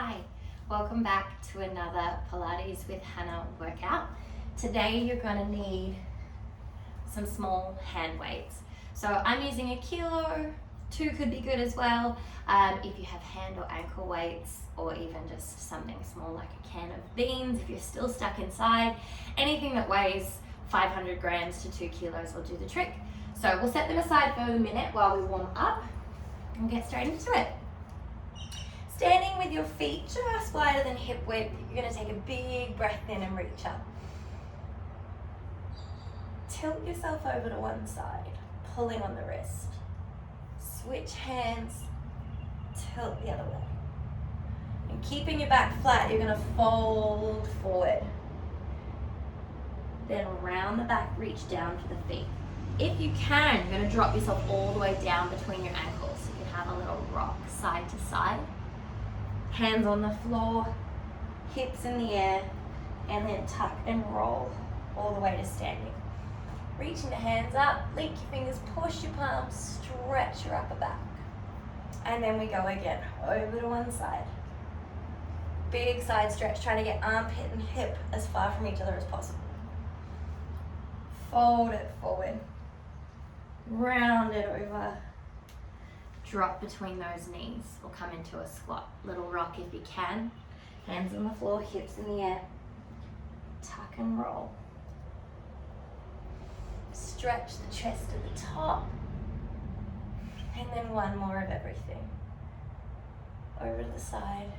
Hi, welcome back to another Pilates with Hannah workout. Today you're going to need some small hand weights. So I'm using a kilo, 2 could be good as well. If you have hand or ankle weights, or even just something small like a can of beans, if you're still stuck inside, anything that weighs 500 grams to 2 kilos will do the trick. So we'll set them aside for a minute while we warm up and get straight into it. Standing with your feet just wider than hip width, you're going to take a big breath in and reach up. Tilt yourself over to one side, pulling on the wrist. Switch hands, tilt the other way. And keeping your back flat, you're going to fold forward. Then around the back, reach down to the feet. If you can, you're going to drop yourself all the way down between your ankles. So you can have a little rock side to side. Hands on the floor, hips in the air, and then tuck and roll all the way to standing. Reaching the hands up, link your fingers, push your palms, stretch your upper back. And then we go again, over to one side. Big side stretch, trying to get armpit and hip as far from each other as possible. Fold it forward, round it over. Drop between those knees or come into a squat. Little rock if you can. Hands on the floor, hips in the air. Tuck and roll. Stretch the chest at the top. And then one more of everything. Over to the side.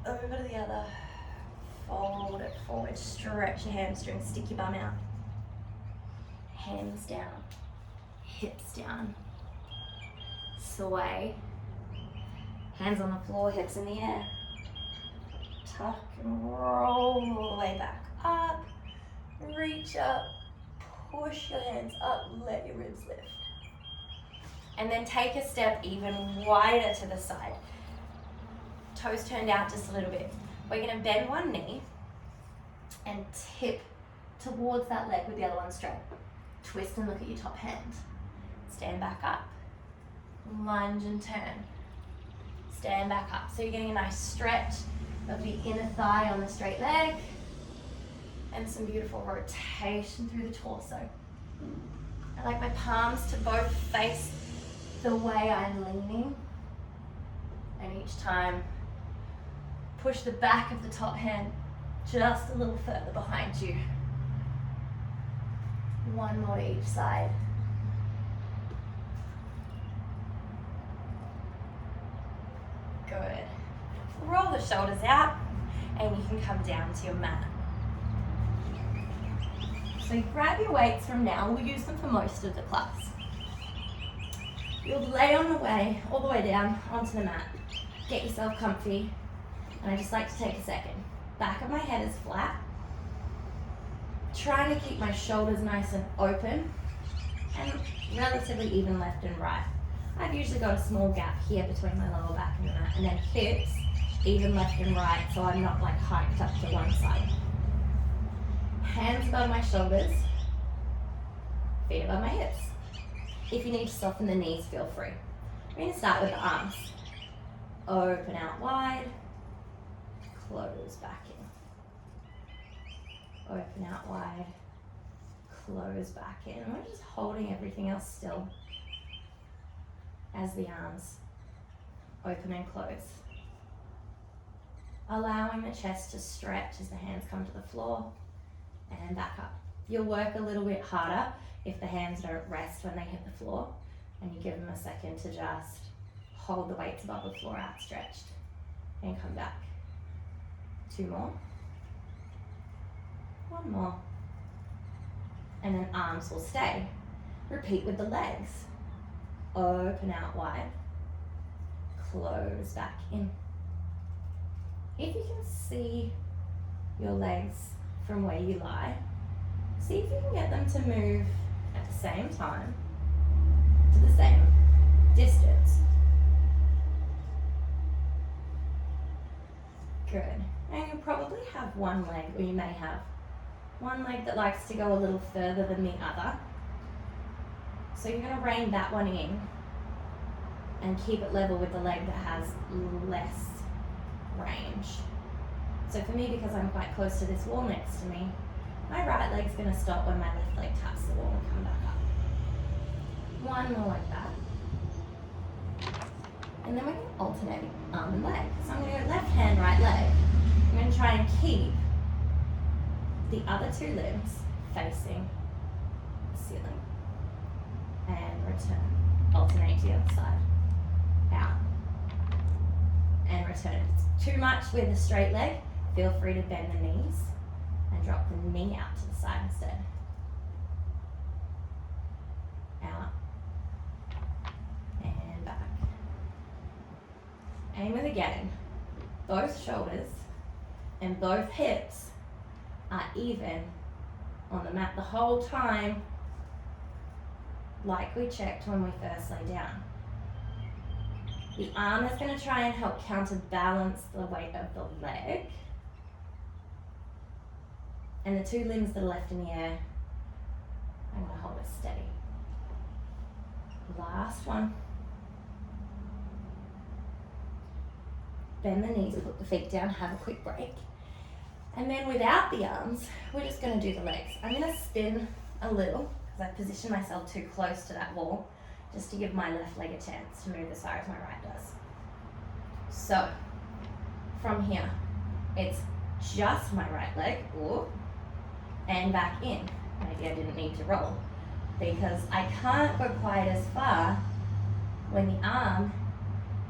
Over to the other. Fold it forward. Stretch your hamstrings. Stick your bum out. Hands down. Hips down. Sway. Hands on the floor, hips in the air. Tuck and roll all the way back up. Reach up. Push your hands up. Let your ribs lift. And then take a step even wider to the side. Toes turned out just a little bit. We're going to bend one knee and tip towards that leg with the other one straight. Twist and look at your top hand. Stand back up, lunge and turn. Stand back up. So you're getting a nice stretch of the inner thigh on the straight leg and some beautiful rotation through the torso. I like my palms to both face the way I'm leaning, and each time push the back of the top hand just a little further behind you. One more to each side. Good. Roll the shoulders out and you can come down to your mat. So you grab your weights from now. We'll use them for most of the class. You'll lay on the way, all the way down onto the mat. Get yourself comfy. And I just like to take a second. Back of my head is flat. Trying to keep my shoulders nice and open and relatively even left and right. I've usually got a small gap here between my lower back and the mat, and then hips even left and right, so I'm not like hiked up to one side. Hands above my shoulders, feet above my hips. If you need to soften the knees, feel free. We're going to start with the arms. Open out wide, close back in. Open out wide, close back in. We're just holding everything else still as the arms open and close. Allowing the chest to stretch as the hands come to the floor and back up. You'll work a little bit harder if the hands don't rest when they hit the floor, and you give them a second to just hold the weights above the floor outstretched and come back. 2 more. 1 more. And then arms will stay. Repeat with the legs. Open out wide. Close back in. If you can see your legs from where you lie, see if you can get them to move at the same time to the same distance. Good. And you'll probably have one leg, or you may have one leg that likes to go a little further than the other. So you're going to rein that one in and keep it level with the leg that has less range. So for me, because I'm quite close to this wall next to me, my right leg's going to stop when my left leg taps the wall and come back up. One more like that. And then we're going to alternate arm and leg. So I'm going to go left hand, right leg. I'm going to try and keep the other two limbs facing the ceiling. And return. Alternate to the other side. Out. And return. If it's too much with a straight leg, feel free to bend the knees and drop the knee out to the side instead. Out. And back. Aim it again. Both shoulders and both hips are even on the mat the whole time, like we checked when we first lay down. The arm is going to try and help counterbalance the weight of the leg. And the two limbs that are left in the air, I'm going to hold it steady. Last one. Bend the knees, put the feet down, have a quick break. And then without the arms, we're just going to do the legs. I'm going to spin a little, because I positioned myself too close to that wall, just to give my left leg a chance to move as far as my right does. So, from here, it's just my right leg, ooh, and back in. Maybe I didn't need to roll, because I can't go quite as far when the arm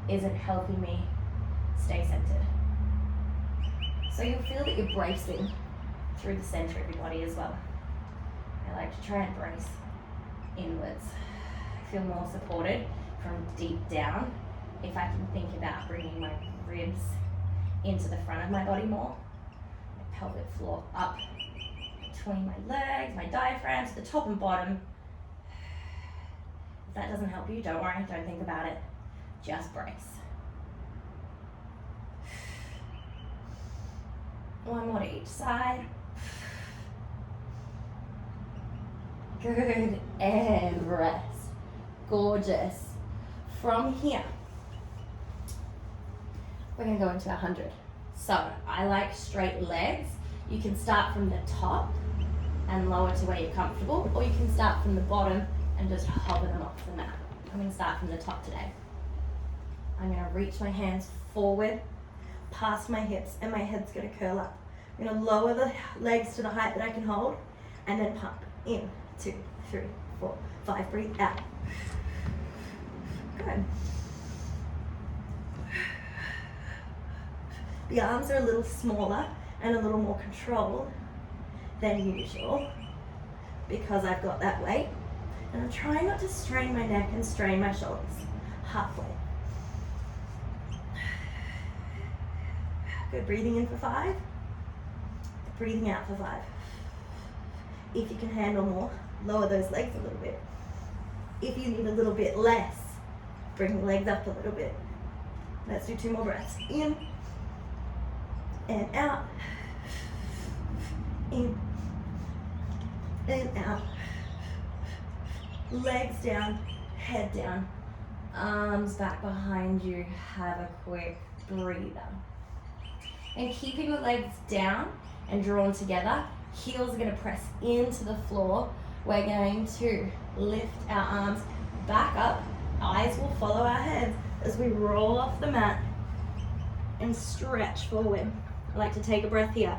isn't helping me stay centered. So you'll feel that you're bracing through the center of your body as well. I like to try and brace inwards. I feel more supported from deep down if I can think about bringing my ribs into the front of my body more. My pelvic floor up between my legs, my diaphragm to the top and bottom. If that doesn't help you, don't worry, don't think about it. Just brace. One more to each side. Good, and rest. Gorgeous. From here, we're gonna go into 100. So, I like straight legs. You can start from the top and lower to where you're comfortable, or you can start from the bottom and just hover them off the mat. I'm gonna start from the top today. I'm gonna reach my hands forward, past my hips, and my head's gonna curl up. I'm gonna lower the legs to the height that I can hold, and then pump. In, 2, 3, 4, 5, breathe out. Good. The arms are a little smaller and a little more controlled than usual because I've got that weight. And I'm trying not to strain my neck and strain my shoulders. Halfway. Good, breathing in for 5. Breathing out for 5. If you can handle more, lower those legs a little bit. If you need a little bit less, bring the legs up a little bit. Let's do 2 more breaths. In and out. In and out. Legs down, head down, arms back behind you. Have a quick breather. And keeping the legs down and drawn together, heels are going to press into the floor. We're going to lift our arms back up. Eyes will follow our heads as we roll off the mat and stretch forward. I like to take a breath here,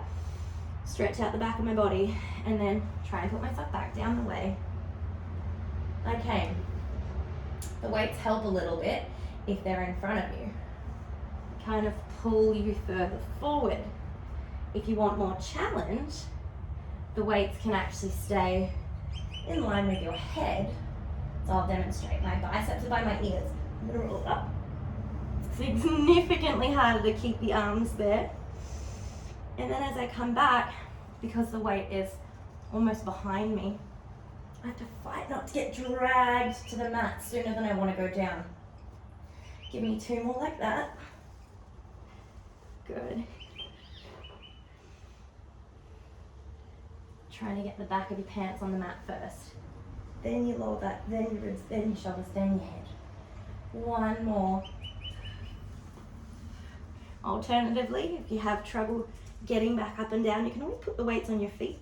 stretch out the back of my body, and then try and put myself back down the way. Okay, the weights help a little bit if they're in front of you. Kind of pull you further forward. If you want more challenge, the weights can actually stay in line with your head. So I'll demonstrate. My biceps are by my ears. I'm gonna roll it up. Significantly harder to keep the arms there. And then as I come back, because the weight is almost behind me, I have to fight not to get dragged to the mat sooner than I want to go down. Give me 2 more like that. Good. Trying to get the back of your pants on the mat first. Then you lower that, then your ribs, then your shoulders, then your head. One more. Alternatively, if you have trouble getting back up and down, you can always put the weights on your feet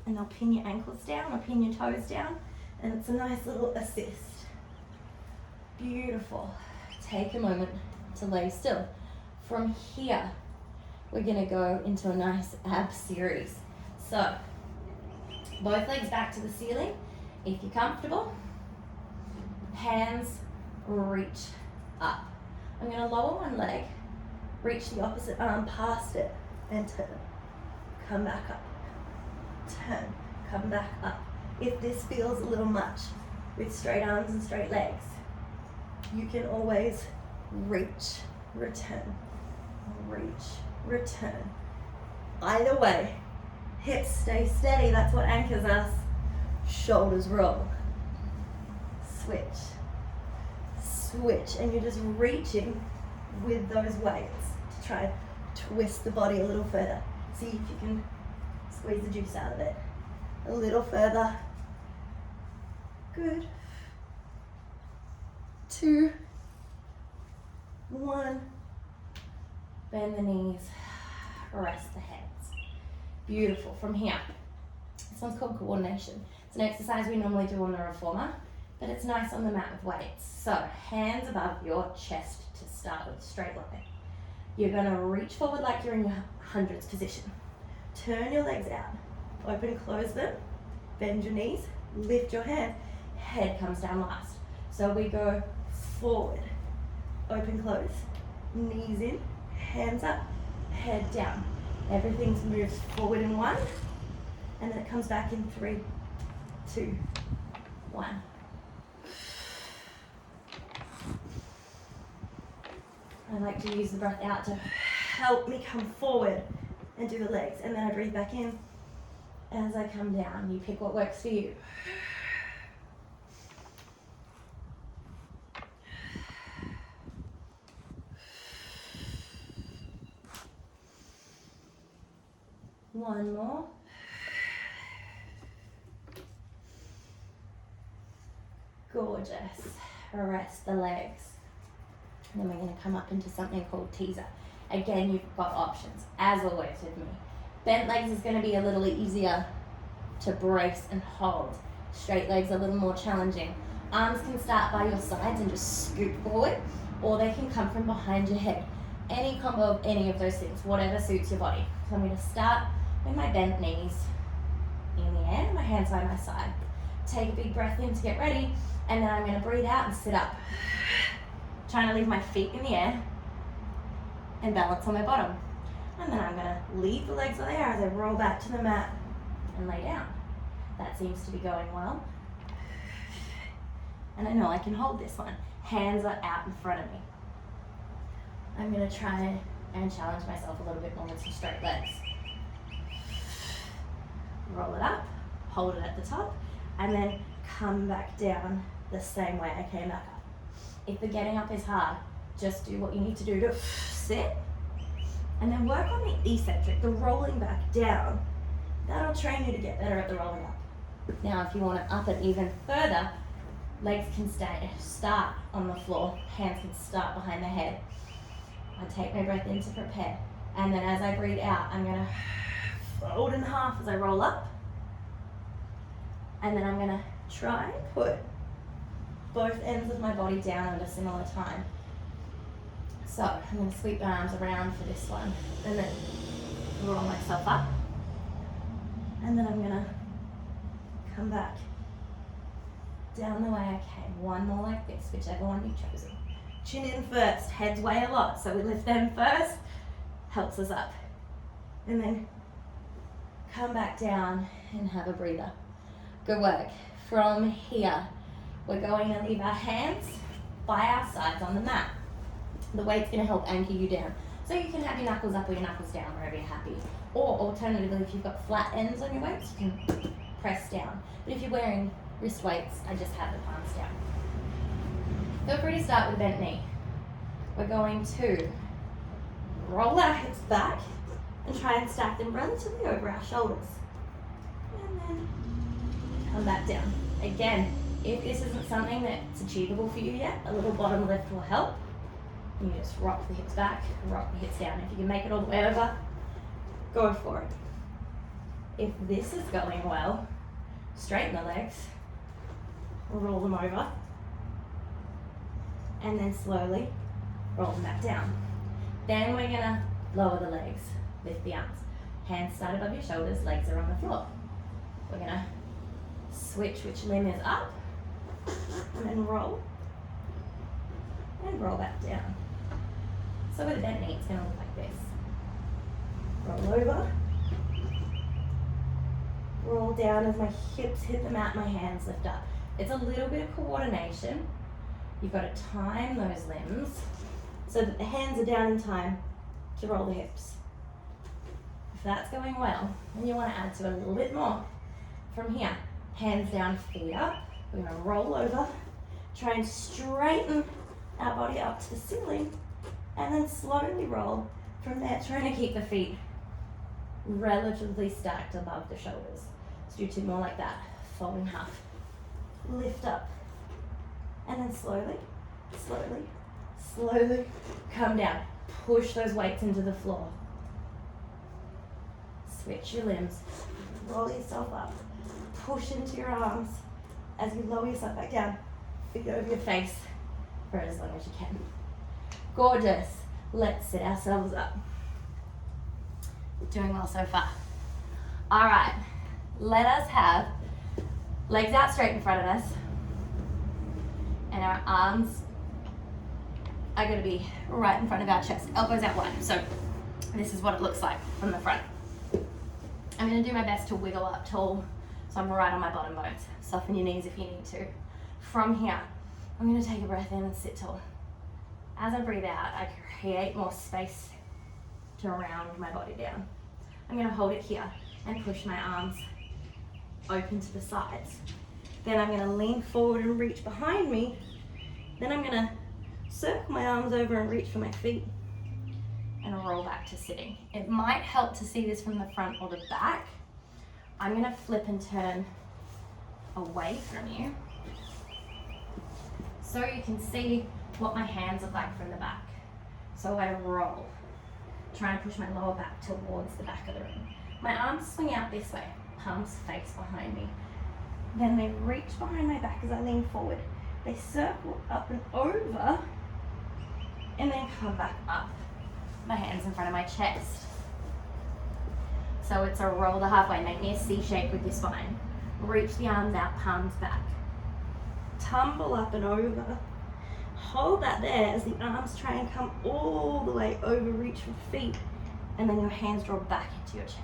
and they'll pin your ankles down or pin your toes down, and it's a nice little assist. Beautiful. Take a moment to lay still. From here, we're gonna go into a nice ab series. So, both legs back to the ceiling. If you're comfortable, hands reach up. I'm gonna lower one leg, reach the opposite arm past it, and turn. Come back up. Turn, come back up. If this feels a little much with straight arms and straight legs, you can always reach, return, reach, return. Either way, hips stay steady, that's what anchors us. Shoulders roll. Switch, switch, and you're just reaching with those weights to try and twist the body a little further. See if you can squeeze the juice out of it. A little further. Good. 2, 1. Bend the knees, rest the hands. Beautiful. From here, this one's called coordination. It's an exercise we normally do on the reformer, but it's nice on the mat with weights. So, hands above your chest to start with, straight line. You're gonna reach forward like you're in your hundreds position. Turn your legs out, open, close them, bend your knees, lift your hand, head comes down last. So we go forward, open, close, knees in, hands up, head down. Everything moves forward in 1, and then it comes back in 3, 2, 1. I like to use the breath out to help me come forward and do the legs, and then I breathe back in as I come down. You pick what works for you. One more. Gorgeous. Rest the legs. And then we're going to come up into something called teaser. Again, you've got options, as always with me. Bent legs is going to be a little easier to brace and hold. Straight legs are a little more challenging. Arms can start by your sides and just scoot forward, or they can come from behind your head. Any combo of any of those things, whatever suits your body. So I'm going to start with my bent knees in the air, my hands by my side. Take a big breath in to get ready, and then I'm going to breathe out and sit up. Trying to leave my feet in the air and balance on my bottom. And then I'm going to leave the legs there as I roll back to the mat and lay down. That seems to be going well. And I know I can hold this one. Hands are out in front of me. I'm going to try and challenge myself a little bit more with some straight legs. Roll it up, hold it at the top, and then come back down the same way I came back up. If the getting up is hard, just do what you need to do to sit, and then work on the eccentric, the rolling back down. That'll train you to get better at the rolling up. Now, if you want to up it even further, legs can start on the floor, hands can start behind the head. I take my breath in to prepare, and then as I breathe out, I'm going to fold in half as I roll up, and then I'm going to try and put both ends of my body down at a similar time. So I'm going to sweep my arms around for this one, and then roll myself up, and then I'm going to come back down the way I came. One more like this, whichever one you've chosen. Chin in first, heads weigh a lot, so we lift them first, helps us up. And then come back down and have a breather. Good work. From here, we're going to leave our hands by our sides on the mat. The weight's going to help anchor you down. So you can have your knuckles up or your knuckles down, wherever you're happy. Or alternatively, if you've got flat ends on your weights, you can press down. But if you're wearing wrist weights, I just have the palms down. Feel free to start with a bent knee. We're going to roll our hips back and try and stack them relatively over our shoulders. And then come back down. Again, If this isn't something that's achievable for you yet, a little bottom lift will help. You just rock the hips back, rock the hips down. If you can make it all the way over, go for it. If this is going well, straighten the legs, roll them over, and then slowly roll them back down. Then we're gonna lower the legs, lift the arms. Hands start above your shoulders, legs are on the floor. We're gonna switch which limb is up, and then roll, and roll back down. So with a bent knee, it's gonna look like this. Roll over, roll down as my hips hit the mat, my hands lift up. It's a little bit of coordination. You've got to time those limbs so that the hands are down in time to roll the hips. If that's going well, then you want to add to it a little bit more. From here, hands down, feet up. We're going to roll over, try and straighten our body up to the ceiling, and then slowly roll from there, trying to keep the feet relatively stacked above the shoulders. Let's do two more like that. Fold in half. Lift up. And then slowly, slowly, slowly come down. Push those weights into the floor. Switch your limbs. Roll yourself up. Push into your arms as you lower yourself back down. Feet over your face for as long as you can. Gorgeous. Let's sit ourselves up. Doing well so far. All right, let us have legs out straight in front of us, and our arms are going to be right in front of our chest, elbows out wide. So this is what it looks like from the front. I'm going to do my best to wiggle up tall, so I'm right on my bottom bones. Soften your knees if you need to. From here, I'm going to take a breath in and sit tall. As I breathe out, I create more space to round my body down. I'm going to hold it here and push my arms open to the sides. Then I'm going to lean forward and reach behind me. Then I'm going to circle my arms over and reach for my feet and roll back to sitting. It might help to see this from the front or the back. I'm going to flip and turn away from you so you can see what my hands look like from the back. So I roll, try and push my lower back towards the back of the room. My arms swing out this way, palms face behind me. Then they reach behind my back as I lean forward. They circle up and over, and then come back up. My hands in front of my chest. So it's a roll the halfway. Make me a C shape with your spine. Reach the arms out, palms back. Tumble up and over. Hold that there as the arms try and come all the way over, reach for feet, and then your hands draw back into your chest.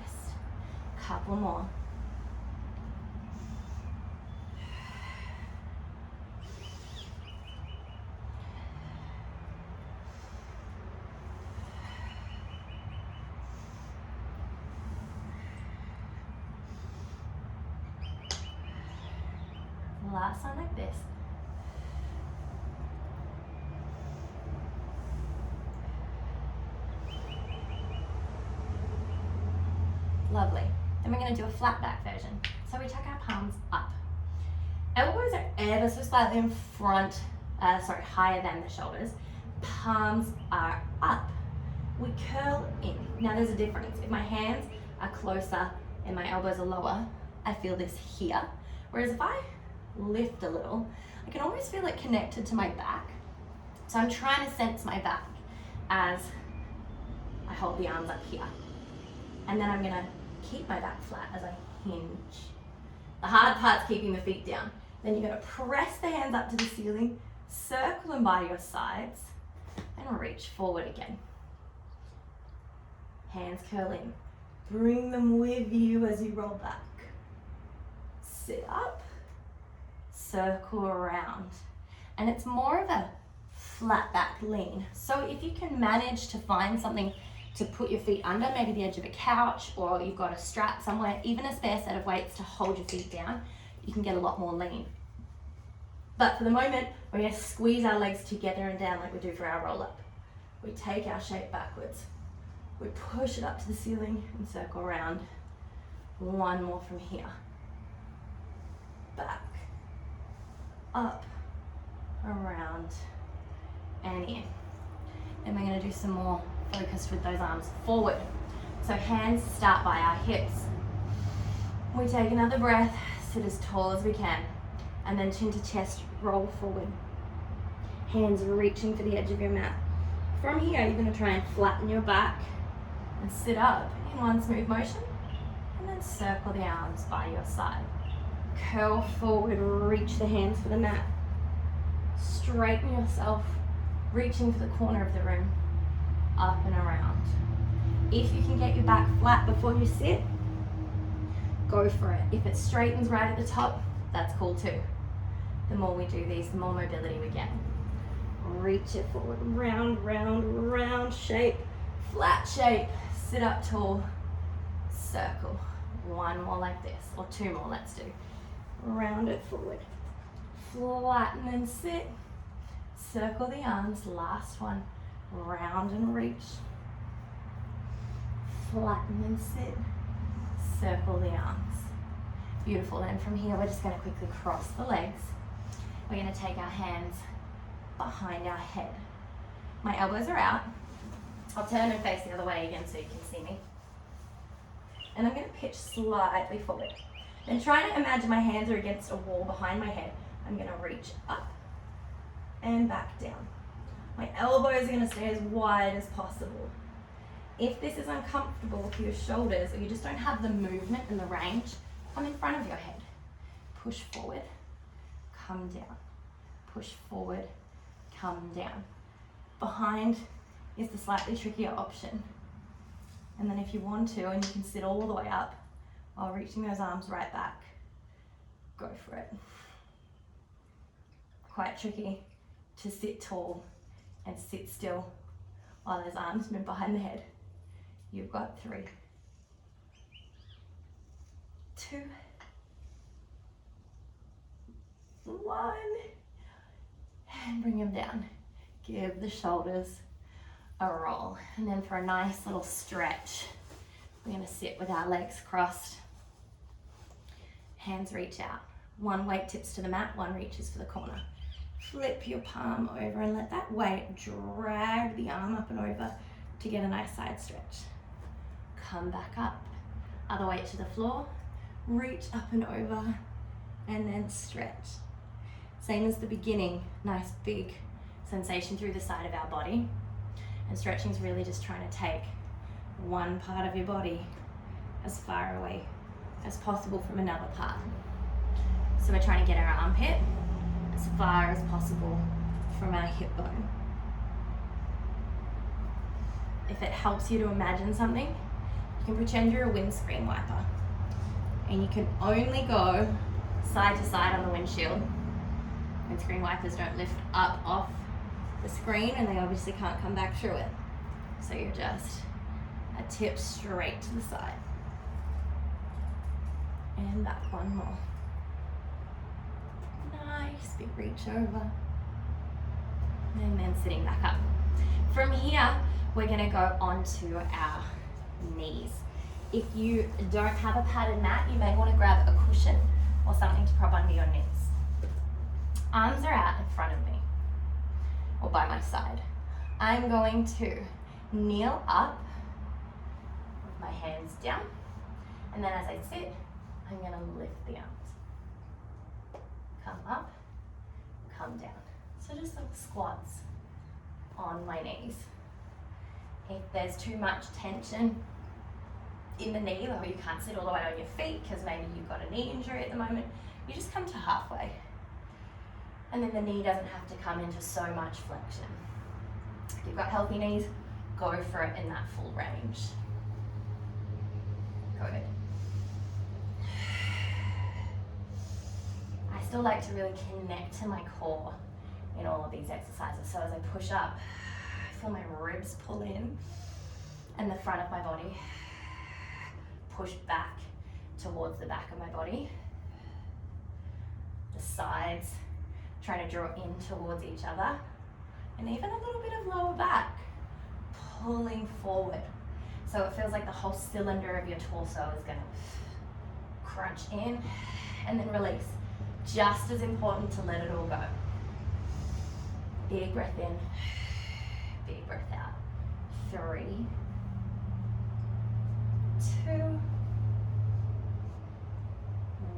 Couple more. Last one like this. Lovely. Then we're going to do a flat back version. So we tuck our palms up. Elbows are ever so slightly in front, higher than the shoulders. Palms are up. We curl in. Now there's a difference. If my hands are closer and my elbows are lower, I feel this here. Whereas if I lift a little, I can almost feel it connected to my back. So I'm trying to sense my back as I hold the arms up here. And then I'm gonna keep my back flat as I hinge. The hard part's keeping the feet down. Then you're gonna press the hands up to the ceiling, circle them by your sides, and reach forward again. Hands curl in. Bring them with you as you roll back. Sit up, circle around. And it's more of a flat back lean. So if you can manage to find something to put your feet under, maybe the edge of a couch, or you've got a strap somewhere, even a spare set of weights to hold your feet down, you can get a lot more lean. But for the moment, we're going to squeeze our legs together and down like we do for our roll up. We take our shape backwards. We push it up to the ceiling and circle around. One more from here. Back. up, around, and in. Then we're going to do some more focused with those arms forward. So hands start by our hips. We take another breath, sit as tall as we can, and then chin to chest, roll forward. Hands reaching for the edge of your mat. From here, you're going to try and flatten your back and sit up in one smooth motion, and then circle the arms by your side. Curl forward, reach the hands for the mat. Straighten yourself, reaching for the corner of the room, up and around. If you can get your back flat before you sit, go for it. If it straightens right at the top, that's cool too. The more we do these, the more mobility we get. Reach it forward, round, round, round shape, flat shape, sit up tall, circle. One more like this, or two more, let's do. Round it forward, flatten and sit, circle the arms, last one, round and reach, flatten and sit, circle the arms. Beautiful. Then from here, we're just going to quickly cross the legs. We're going to take our hands behind our head. My elbows are out. I'll turn and face the other way again so you can see me. And I'm going to pitch slightly forward. Then try to imagine my hands are against a wall behind my head. I'm going to reach up and back down. My elbows are going to stay as wide as possible. If this is uncomfortable for your shoulders, or you just don't have the movement and the range, come in front of your head. Push forward, come down. Push forward, come down. Behind is the slightly trickier option. And then if you want to, and you can sit all the way up while reaching those arms right back, go for it. Quite tricky to sit tall and sit still while those arms move behind the head. You've got 3, 2, 1, and bring them down. Give the shoulders a roll. And then for a nice little stretch, we're going to sit with our legs crossed. Hands reach out. One weight tips to the mat, one reaches for the corner. Flip your palm over and let that weight drag the arm up and over to get a nice side stretch. Come back up, other weight to the floor, reach up and over, and then stretch. Same as the beginning, nice big sensation through the side of our body. And stretching is really just trying to take one part of your body as far away as possible from another part. So we're trying to get our armpit as far as possible from our hip bone. If it helps you to imagine something, you can pretend you're a windscreen wiper. And you can only go side to side on the windshield. Windscreen wipers don't lift up off the screen, and they obviously can't come back through it. So you're just a tip straight to the side. And back one more. Nice big reach over. And then sitting back up. From here, we're gonna go onto our knees. If you don't have a padded mat, you may want to grab a cushion or something to prop under your knees. Arms are out in front of me, or by my side. I'm going to kneel up with my hands down, and then as I sit, I'm going to lift the arms. Come up, come down. So just like squats on my knees. If there's too much tension in the knee, or you can't sit all the way on your feet because maybe you've got a knee injury at the moment, you just come to halfway. And then the knee doesn't have to come into so much flexion. If you've got healthy knees, go for it in that full range. Good. I still like to really connect to my core in all of these exercises. So as I push up, I feel my ribs pull in and the front of my body push back towards the back of my body. The sides trying to draw in towards each other, and even a little bit of lower back pulling forward. So it feels like the whole cylinder of your torso is going to crunch in and then release just as important to let it all go. Big breath in, big breath out. 3, 2,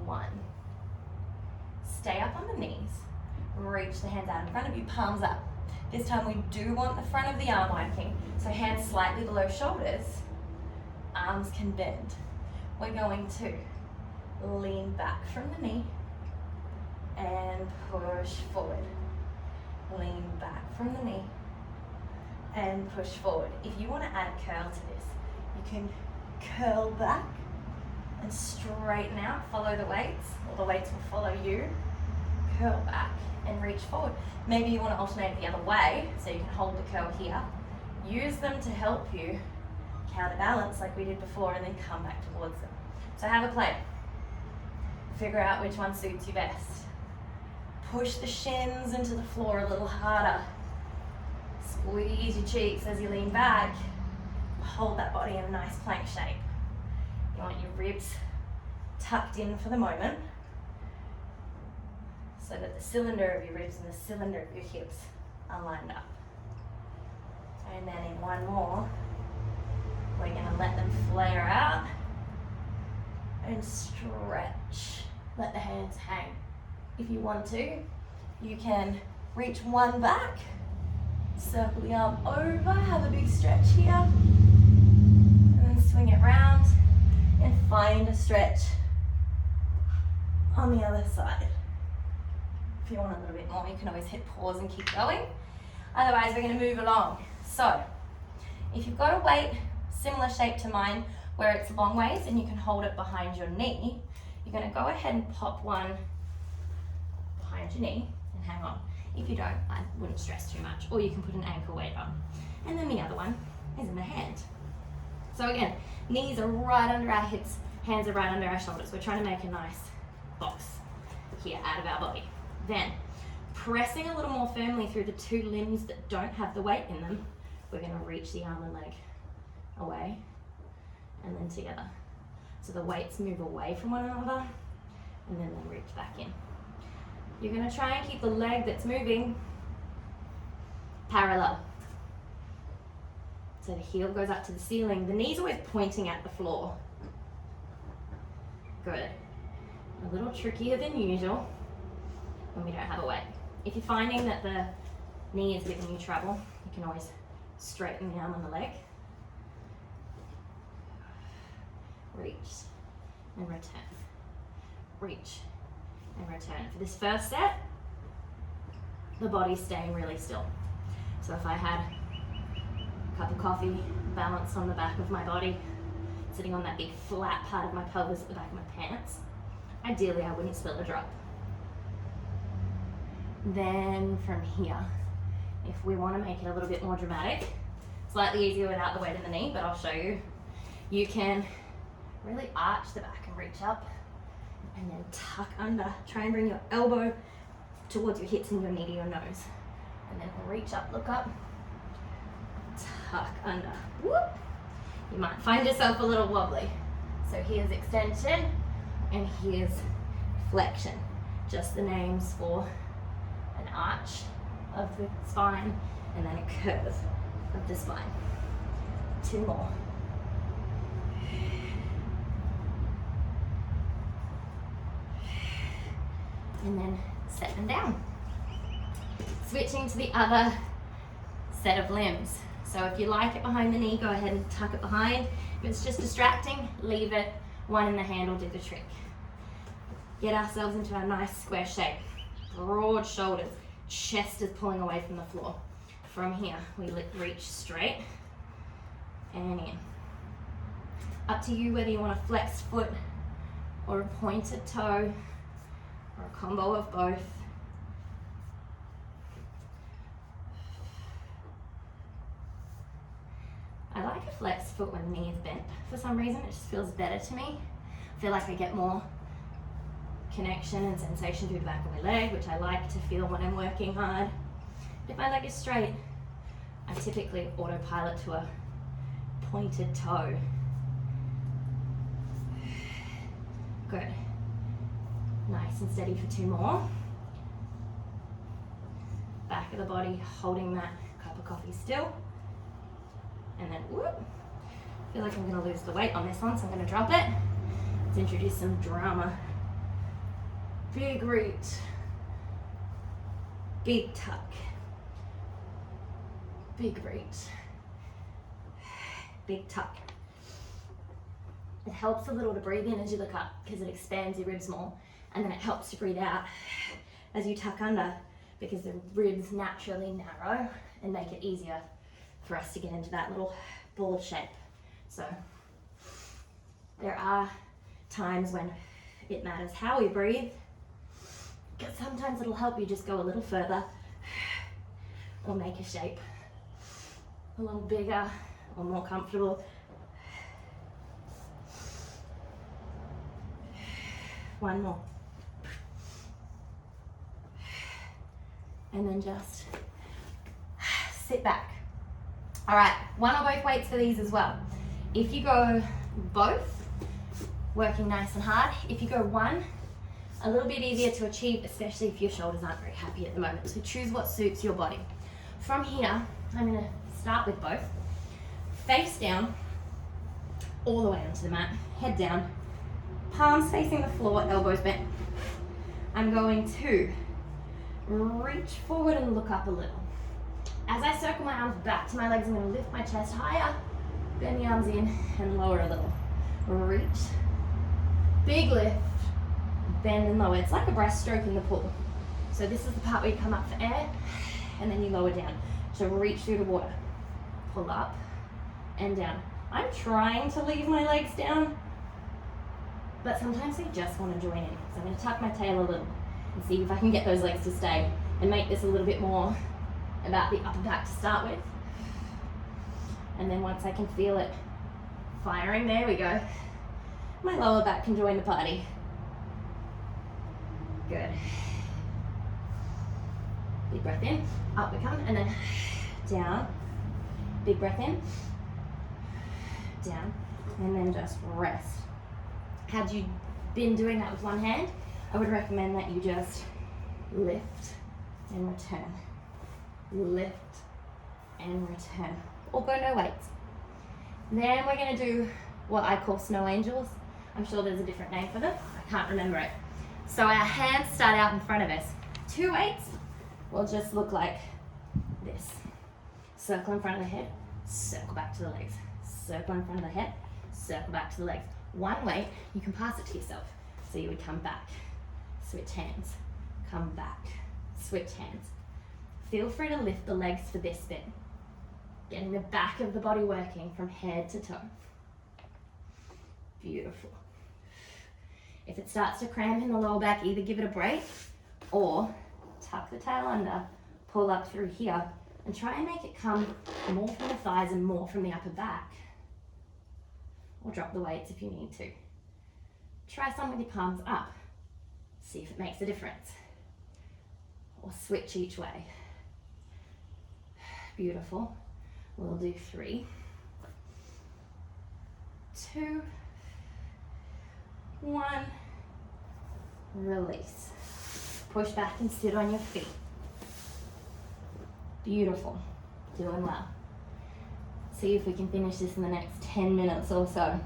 1. Stay up on the knees. Reach the hands out in front of you, palms up. This time we do want the front of the arm working, so hands slightly below shoulders, arms can bend. We're going to lean back from the knee and push forward. Lean back from the knee and push forward. If you want to add a curl to this, you can curl back and straighten out, follow the weights, or the weights will follow you. Curl back and reach forward. Maybe you want to alternate it the other way, so you can hold the curl here. Use them to help you counterbalance like we did before, and then come back towards them. So have a plan. Figure out which one suits you best. Push the shins into the floor a little harder. Squeeze your cheeks as you lean back. Hold that body in a nice plank shape. You want your ribs tucked in for the moment, so that the cylinder of your ribs and the cylinder of your hips are lined up. And then in one more, we're going to let them flare out and stretch. Let the hands hang. If you want to, you can reach one back, circle the arm over, have a big stretch here, and then swing it round and find a stretch on the other side. If you want a little bit more, you can always hit pause and keep going. Otherwise, we're going to move along. So, if you've got a weight similar shape to mine, where it's long ways and you can hold it behind your knee, you're going to go ahead and pop one behind your knee and hang on. If you don't, I wouldn't stress too much. Or you can put an ankle weight on. And then the other one is in the hand. So again, knees are right under our hips, hands are right under our shoulders. We're trying to make a nice box here out of our body. Then, pressing a little more firmly through the two limbs that don't have the weight in them, we're going to reach the arm and leg away and then together. So the weights move away from one another and then they reach back in. You're going to try and keep the leg that's moving parallel. So the heel goes up to the ceiling. The knee's always pointing at the floor. Good. A little trickier than usual when we don't have a weight. If you're finding that the knee is giving you trouble, you can always straighten the arm and the leg. Reach and return. Reach and return. For this first set, the body's staying really still. So if I had a cup of coffee balanced on the back of my body, sitting on that big flat part of my pelvis at the back of my pants, ideally I wouldn't spill a drop. Then from here, if we want to make it a little bit more dramatic, slightly easier without the weight in the knee, but I'll show you, you can really arch the back and reach up and then tuck under. Try and bring your elbow towards your hips and your knee to your nose. And then reach up, look up, tuck under. Whoop. You might find yourself a little wobbly. So here's extension and here's flexion. Just the names for an arch of the spine and then a curve of the spine. 2 more. And then set them down. Switching to the other set of limbs. So if you like it behind the knee, go ahead and tuck it behind. If it's just distracting, leave it. One in the hand will do the trick. Get ourselves into a nice square shape. Broad shoulders, chest is pulling away from the floor. From here, we reach straight and in. Up to you whether you want a flexed foot or a pointed toe or a combo of both. I like a flexed foot when the knee is bent. For some reason, it just feels better to me. I feel like I get more connection and sensation through the back of my leg, which I like to feel when I'm working hard. If my leg is straight, I typically autopilot to a pointed toe. Good. Nice and steady for 2 more. Back of the body holding that cup of coffee still. And then, whoop. I feel like I'm gonna lose the weight on this one, so I'm gonna drop it. Let's introduce some drama. Big root. Big tuck. Big root. Big tuck. It helps a little to breathe in as you look up because it expands your ribs more, and then it helps to breathe out as you tuck under because the ribs naturally narrow and make it easier for us to get into that little ball shape. So there are times when it matters how we breathe, because sometimes it'll help you just go a little further or make a shape a little bigger or more comfortable. One more. And then just sit back. All right, one or both weights for these as well. If you go both, working nice and hard. If you go one, a little bit easier to achieve, especially if your shoulders aren't very happy at the moment. So choose what suits your body. From here, I'm gonna start with both. Face down, all the way onto the mat, head down, palms facing the floor, elbows bent. I'm going to reach forward and look up a little. As I circle my arms back to my legs, I'm going to lift my chest higher, bend the arms in, and lower a little. Reach, big lift, bend and lower. It's like a breaststroke in the pool. So this is the part where you come up for air, and then you lower down. So reach through the water, pull up and down. I'm trying to leave my legs down, but sometimes they just want to join in. So I'm going to tuck my tail a little and see if I can get those legs to stay and make this a little bit more about the upper back to start with. And then once I can feel it firing, there we go, my lower back can join the party. Good. Big breath in, up we come, and then down. Big breath in, down, and then just rest. Had you been doing that with one hand, I would recommend that you just lift and return. Lift and return. Or go no weights. Then we're going to do what I call snow angels. I'm sure there's a different name for them. I can't remember it. So our hands start out in front of us. 2 weights will just look like this. Circle in front of the head, circle back to the legs. Circle in front of the head, circle back to the legs. 1 weight, you can pass it to yourself. So you would come back, switch hands, come back, switch hands. Feel free to lift the legs for this bit. Getting the back of the body working from head to toe. Beautiful. If it starts to cramp in the lower back, either give it a break or tuck the tail under, pull up through here, and try and make it come more from the thighs and more from the upper back. Or drop the weights if you need to. Try some with your palms up. See if it makes a difference. Or switch each way. Beautiful. We'll do 3, 2, 1. Release. Push back and sit on your feet. Beautiful. Doing well. See if we can finish this in the next 10 minutes or so.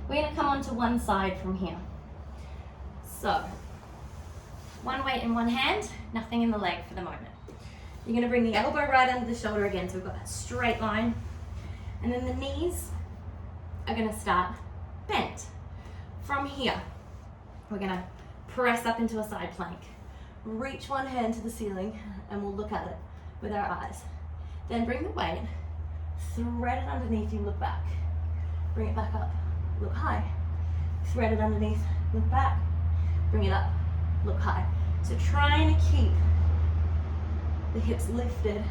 We're going to come onto one side from here. So, 1 weight in one hand, nothing in the leg for the moment. You're going to bring the elbow right under the shoulder again, so we've got that straight line. And then the knees are going to start bent. From here, we're going to press up into a side plank. Reach one hand to the ceiling, and we'll look at it with our eyes. Then bring the weight, thread it underneath you, look back. Bring it back up, look high. Thread it underneath, look back. Bring it up, look high. So trying to keep the hips lifted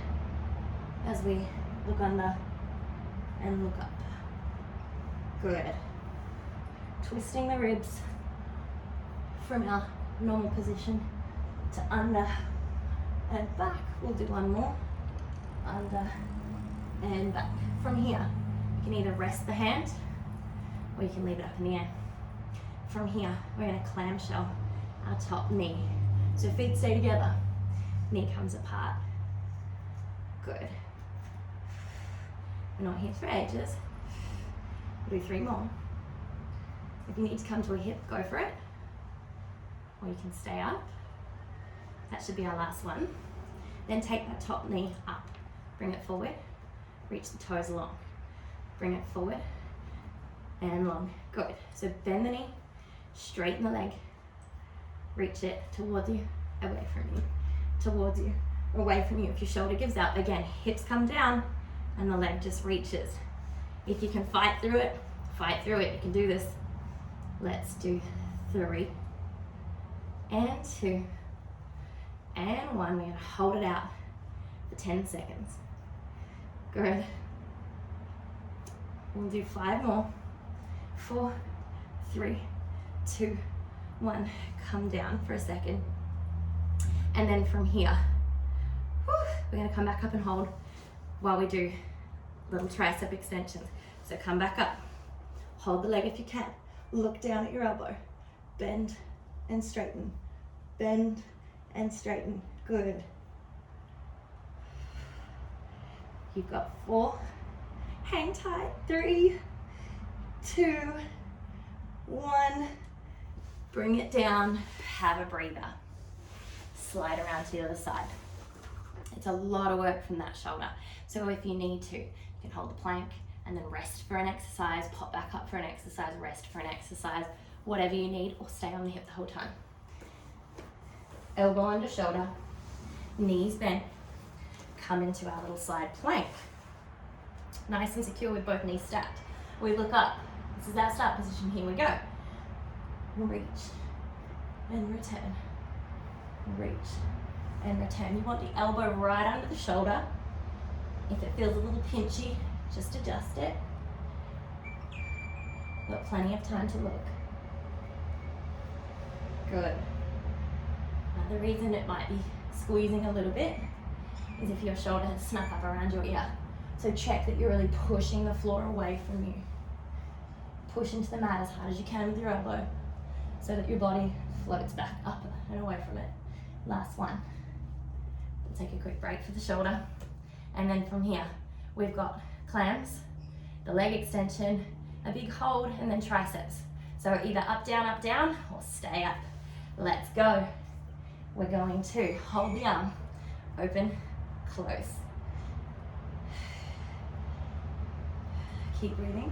as we look under and look up. Good. Twisting the ribs from our normal position to under and back. We'll do 1 more. Under and back. From here, you can either rest the hand or you can leave it up in the air. from here, we're gonna clamshell our top knee. So feet stay together, knee comes apart. Good. We're not here for ages. We'll do 3 more. If you need to come to a hip, go for it. Or you can stay up. That should be our last one. Then take that top knee up. Bring it forward. Reach the toes along. Bring it forward and long. Good. So bend the knee, straighten the leg. Reach it towards you, away from you. Towards you, away from you. If your shoulder gives out, again, hips come down and the leg just reaches. If you can fight through it, fight through it. You can do this. Let's do 3 and 2 and 1. We're gonna hold it out for 10 seconds. Good. We'll do 5 more. 4, 3, 2, 1. Come down for a second. And then from here, we're gonna come back up and hold while we do little tricep extensions. So come back up, hold the leg if you can, look down at your elbow, bend and straighten, bend and straighten. Good. You've got 4, hang tight, 3, 2, 1, bring it down, have a breather. Slide around to the other side. It's a lot of work from that shoulder. So if you need to, you can hold the plank and then rest for an exercise, pop back up for an exercise, rest for an exercise, whatever you need, or stay on the hip the whole time. Elbow under shoulder, knees bent, come into our little side plank. Nice and secure with both knees stacked. We look up. This is our start position. Here we go. Reach and return. Reach and return. You want the elbow right under the shoulder. If it feels a little pinchy, just adjust it. Got plenty of time to look. Good. Another reason it might be squeezing a little bit is if your shoulder has snuck up around your ear. So check that you're really pushing the floor away from you. Push into the mat as hard as you can with your elbow so that your body floats back up and away from it. Last one. We'll take a quick break for the shoulder. And then from here, we've got clams, the leg extension, a big hold, and then triceps. So either up, down, or stay up. Let's go. We're going to hold the arm, open, close. Keep breathing.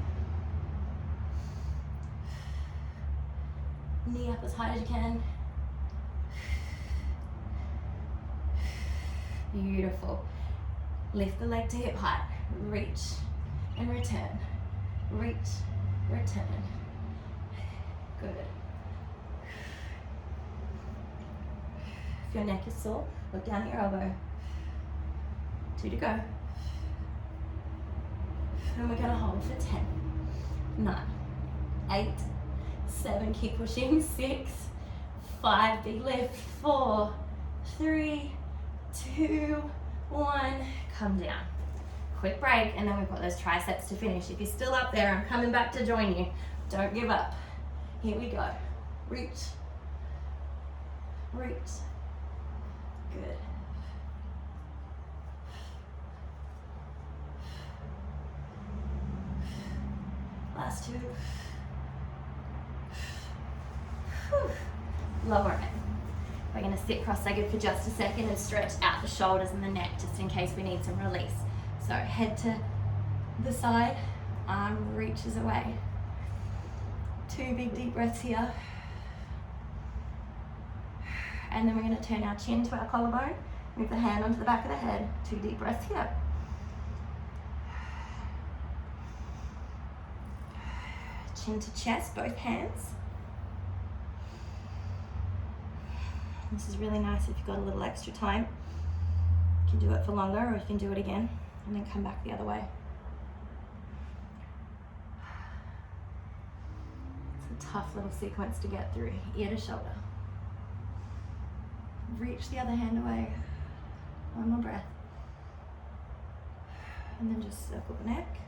Knee up as high as you can. Beautiful. Lift the leg to hip height. Reach and return. Reach, return. Good. If your neck is sore, look down at your elbow. 2 to go. And we're gonna hold for 10, 9, 8, 7, keep pushing, 6, 5, big lift, 4, 3, 2, 1, come down. Quick break, and then we've got those triceps to finish. If you're still up there, I'm coming back to join you. Don't give up. Here we go. Reach. Reach. Good. Last 2. Whew. Lower it. We're going to sit cross-legged for just a second and stretch out the shoulders and the neck just in case we need some release. So head to the side, arm reaches away. 2 big deep breaths here. And then we're going to turn our chin to our collarbone, move the hand onto the back of the head. 2 deep breaths here. Chin to chest, both hands. This is really nice if you've got a little extra time. You can do it for longer, or you can do it again and then come back the other way. It's a tough little sequence to get through, ear to shoulder. Reach the other hand away. 1 more breath. And then just circle the neck.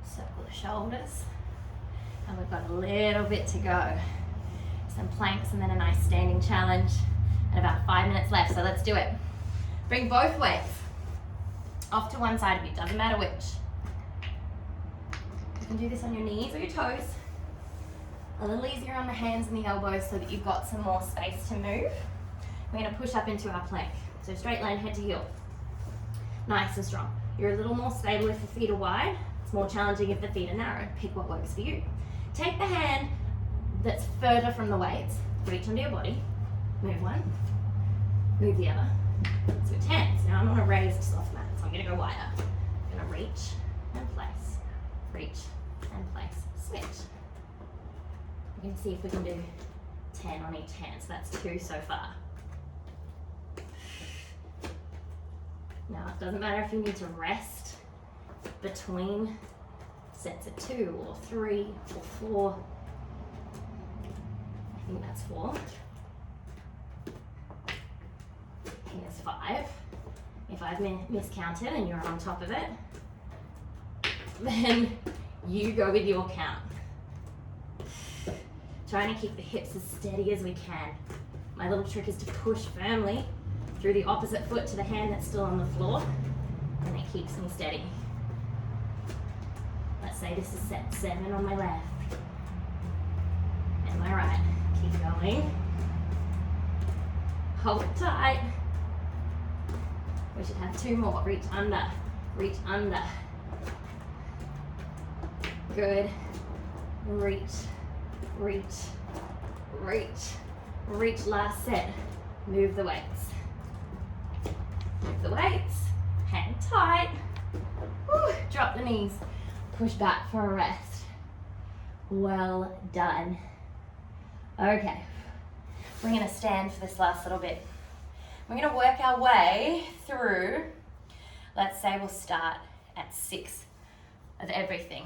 Circle the shoulders. And we've got a little bit to go. Some planks and then a nice standing challenge. And about 5 minutes left, so let's do it. Bring both weights off to one side of you, doesn't matter which. You can do this on your knees or your toes. A little easier on the hands and the elbows so that you've got some more space to move. We're gonna push up into our plank. So straight line, head to heel. Nice and strong. You're a little more stable if the feet are wide. It's more challenging if the feet are narrow. Pick what works for you. Take the hand that's further from the weights. Reach under your body. Move one. Move the other. Switch hands. Now I'm on a raised soft mat, so I'm gonna go wider. I'm gonna reach and place. Reach and place. Switch. We're gonna see if we can do 10 on each hand. So that's 2 so far. Now it doesn't matter if you need to rest between sets of 2 or 3 or 4. I think that's 4. I think that's 5. If I've miscounted and you're on top of it, then you go with your count. Trying to keep the hips as steady as we can. My little trick is to push firmly through the opposite foot to the hand that's still on the floor, and it keeps me steady. Let's say this is set 7 on my left and my right. Keep going. Hold it tight. We should have 2 more. Reach under, reach under. Good. Reach, reach, reach, reach. Last set. Move the weights. Move the weights. Hang tight. Woo. Drop the knees. Push back for a rest. Well done. Okay. We're going to stand for this last little bit. We're going to work our way through, let's say we'll start at 6 of everything.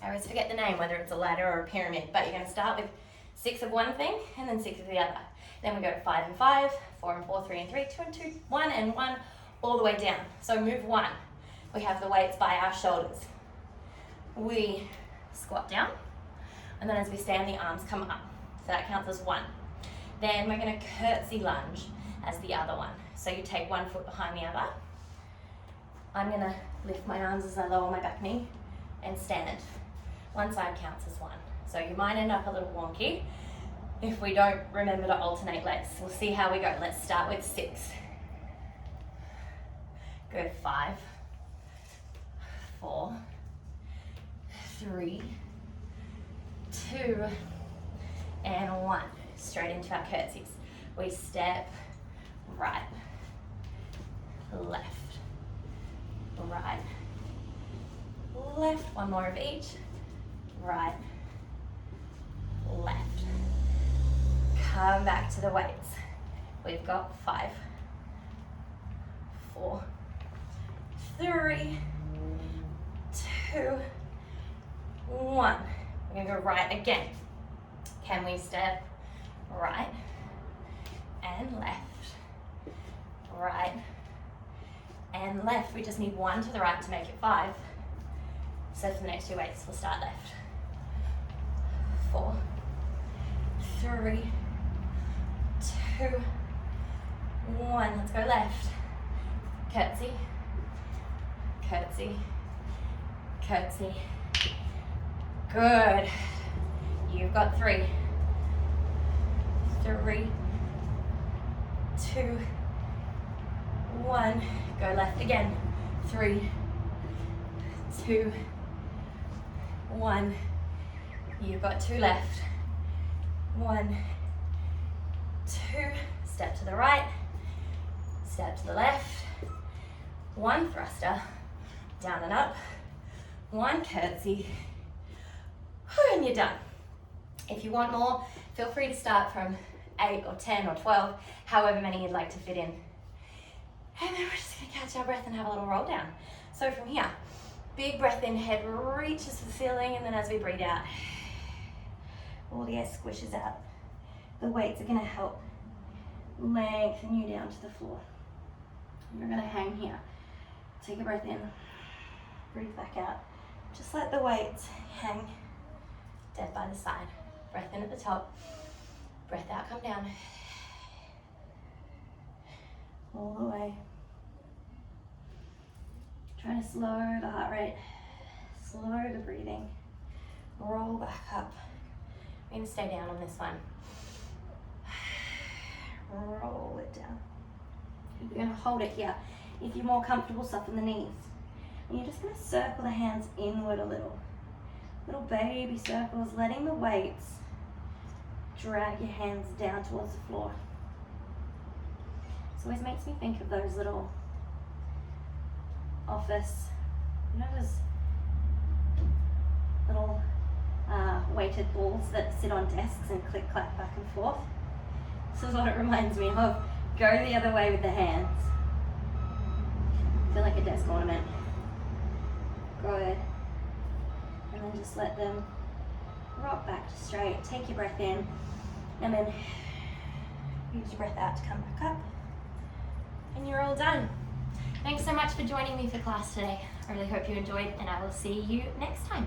I always forget the name, whether it's a ladder or a pyramid, but you're going to start with 6 of one thing and then 6 of the other. Then we go 5 and 5, 4 and 4, 3 and 3, 2 and 2, 1 and 1, all the way down. So move 1. We have the weights by our shoulders. We squat down, and then as we stand, the arms come up. So that counts as 1. Then we're going to curtsy lunge as the other one. So you take 1 foot behind the other. I'm going to lift my arms as I lower my back knee and stand. One side counts as 1. So you might end up a little wonky if we don't remember to alternate legs. We'll see how we go. Let's start with 6. Go 5, 4, 3, 2, and 1. Straight into our curtsies. We step right, left, right, left. 1 more of each. Right, left. Come back to the weights. We've got 5, 4, 3, 2, 1. We're going to go right again. Can we step right and left, right and left? We just need 1 to the right to make it 5. So for the next 2 weights, we'll start left. 4, 3, 2, 1. Let's go left. Curtsy, curtsy, curtsy. Good. You've got 3, 3, 2, 1. Go left again. 3, 2, 1. You've got 2 left. 1, 2. Step to the right. Step to the left. 1 thruster. Down and up. 1 curtsy. And you're done. If you want more, feel free to start from 8 or 10 or 12, however many you'd like to fit in. And then we're just going to catch our breath and have a little roll down. So from here, big breath in, head reaches for the ceiling, and then as we breathe out, all the air squishes out. The weights are going to help lengthen you down to the floor. You're going to hang here. Take a breath in, breathe back out. Just let the weights hang dead by the side. Breath in at the top, breath out, come down. All the way. Trying to slow the heart rate, slow the breathing. Roll back up. I'm going to stay down on this one. Roll it down. You're going to hold it here. If you're more comfortable, soften the knees. And you're just going to circle the hands inward a little. Little baby circles, letting the weights drag your hands down towards the floor. This always makes me think of those little office, you know, those little weighted balls that sit on desks and click clack back and forth. This is what it reminds me of. Go the other way with the hands. Feel like a desk ornament. Good. And then just let them rock back to straight. Take your breath in and then use your breath out to come back up. And you're all done. Thanks so much for joining me for class today. I really hope you enjoyed, and I will see you next time.